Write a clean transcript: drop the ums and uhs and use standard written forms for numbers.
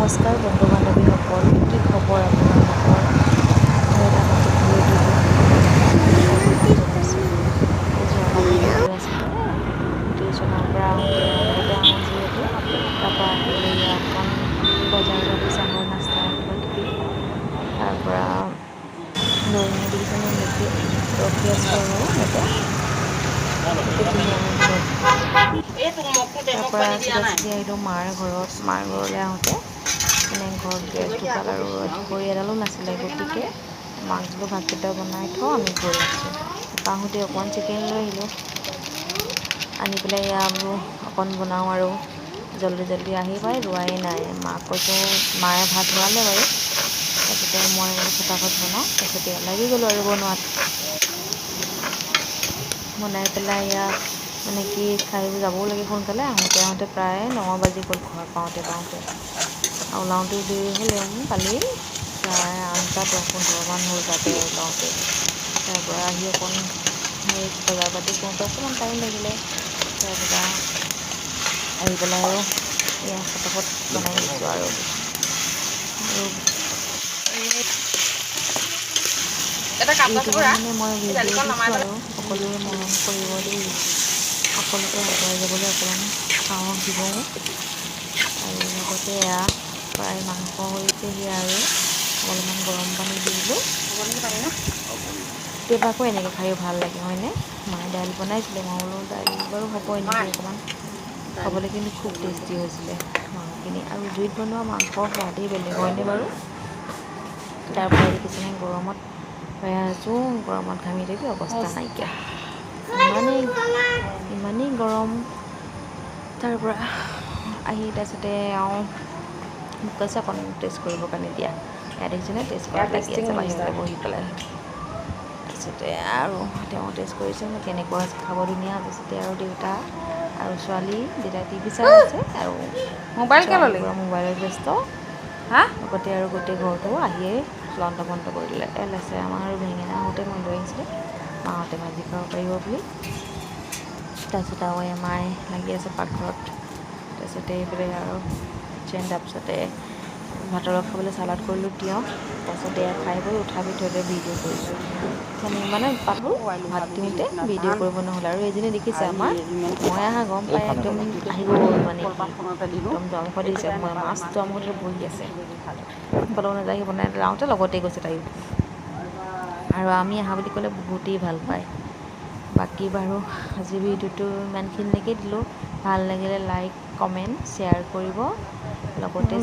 নমস্কাৰ বন্ধু বান্ধৱীসকল, কি খবৰ আপোনালোকৰ? মই এটা নতুন ভিডিঅ' জনাইছোঁ। এই যোৱাকালি ভিডিঅ' আছিলে, টিউশ্যনৰ পৰা আহোঁতে লগতে আহোঁ যিহেতু, তাৰপৰা আহি পেলাই ইয়াত অকণ বজাৰ পাতি চাহৰ নাস্তা কিবাকিবি, তাৰপৰা লৈ মেলি দেখিছেনে এনেকৈ ৰখি আছোঁ আৰু ইয়াতে গোটেইখিনি আৰু ঘৰত। তাৰপৰা চিধা চিধি আহিলোঁ মাৰ ঘৰত। মাৰ ঘৰলৈ আহোঁতে মানে ঘৰত গেছ ঢুকাল আৰু খৰি এডালো নাছিলে, গতিকে মাক বোলো ভাতকেইটা বনাই থওঁ, আমি গৈ আছোঁ। তাৰপৰা আহোঁতে অকণমান চিকেন লৈ আহিলোঁ, আনি পেলাই এয়া বোলো অকণ বনাওঁ আৰু জল্দি জল্দি আহি পাই ৰোৱাই নাই। মাক কৈছোঁ, মায়ে ভাত বনালে বাৰু, তাৰপিছতে মই ফটাফট বনাওঁ, তাৰপিছতে লাগি গ'লোঁ আৰু বনোৱাত। বনাই পেলাই এয়া মানে কি খাই যাবও লাগে সোনকালে, আহোঁতে আহোঁতে প্ৰায় 9 বাজি গ'ল ঘৰ পাওঁতে আৰু ওলাওঁতেও দেৰি হ'ল। কালি প্ৰায় 8:10-15 হ'ল তাতে ওলাওঁতে। তাৰপৰা আহি অকণ সেই বজাৰ পাতি কৰোঁতে অকণমান টাইম লাগিলে। তাৰপৰা আহি পেলাই আৰু এয়া ফটাফট বনাই দিছোঁ আৰু ইউটিউবত মানে মই ভিডিঅ' দিছোঁ আৰু সকলোৱে মৰম কৰিব দেই, সকলোকে আগুৱাই যাবলৈ অকণমান সাহস দিব মোক। আৰু লগতে এয়া প্ৰায় মাংস হৈছেহি আৰু অলপমান গৰম পানী দি দিলোঁ। কেতিয়াবা আকৌ এনেকৈ খায়ো ভাল লাগে হয়নে? মায়ে দাইল বনাইছিলে, মই বোলো দাইল বাৰু হ'ব এনেকৈ অকণমান খাবলৈ, কিন্তু খুব টেষ্টি হৈছিলে মাংসখিনি। আৰু জুইত বনোৱা মাংসৰ সোৱাদেই বেলেগ হয়নে বাৰু? তাৰপৰা দেখিছেনে গৰমত আছোঁ, গৰমত ঘামি থাকি অৱস্থা নাইকিয়া, ইমানেই গৰম। তাৰপৰা আহি তাৰপিছতে মোক কৈছে অকণ টেষ্ট কৰিবৰ কাৰণে দিয়া। ইয়াত দেখিছেনে টেষ্ট কৰাত লাগি আছে বাহিৰতে বহি পেলাই। তাৰপিছতে আৰু তেওঁ টেষ্ট কৰিছে মানে কেনেকুৱা হৈছে, খাব ধুনীয়া। তাৰপিছতে আৰু দেউতা আৰু ছোৱালী, দেউতাই টিভি চাই আছে আৰু ছোৱালী পুৰা মোবাইলত ব্যস্ত। লগতে আৰু গোটেই ঘৰটো আহিয়ে লণ্ড ভণ্ড কৰি দিলে। লেচেৰা মাহ আৰু বেঙেনা আহোঁতে মই লৈ আহিছিলোঁ, মাহঁতে ভাজি খাব পাৰিব বুলি। তাৰপিছত আৰু মায়ে লাগি আছে পাকঘৰত। তাৰপিছতে এইফালে আৰু তাৰপিছতে ভাতৰ লগত খাবলৈ চালাড কৰিলোঁ, তিয়ঁহ। তাৰপিছতে এয়া খাই বৈ উঠাৰ ভিতৰতে ভিডিঅ' কৰিছোঁ। মানে পালোঁ ভাত দিওঁতে ভিডিঅ' কৰিব নহ'লে। আৰু এইজনী দেখিছে আমাৰ, মই আহা গম পাই একদম আহি গ'ল মানে কি একদম দুৱাৰমুখত দিছে, মাছ দুৱাৰমুখতে বহি আছে। বনাব নাযায়, সি বনাই যাওঁতে লগতে গৈছে তাইও। আৰু আমি আহা বুলি ক'লে বহুতেই ভাল পায়। বাকী বাৰু আজি ভিডিঅ'টো ইমানখিনিলৈকে দিলোঁ। ভাল লাগিলে লাইক, কমেণ্ট, শ্বেয়াৰ কৰিব, লগতে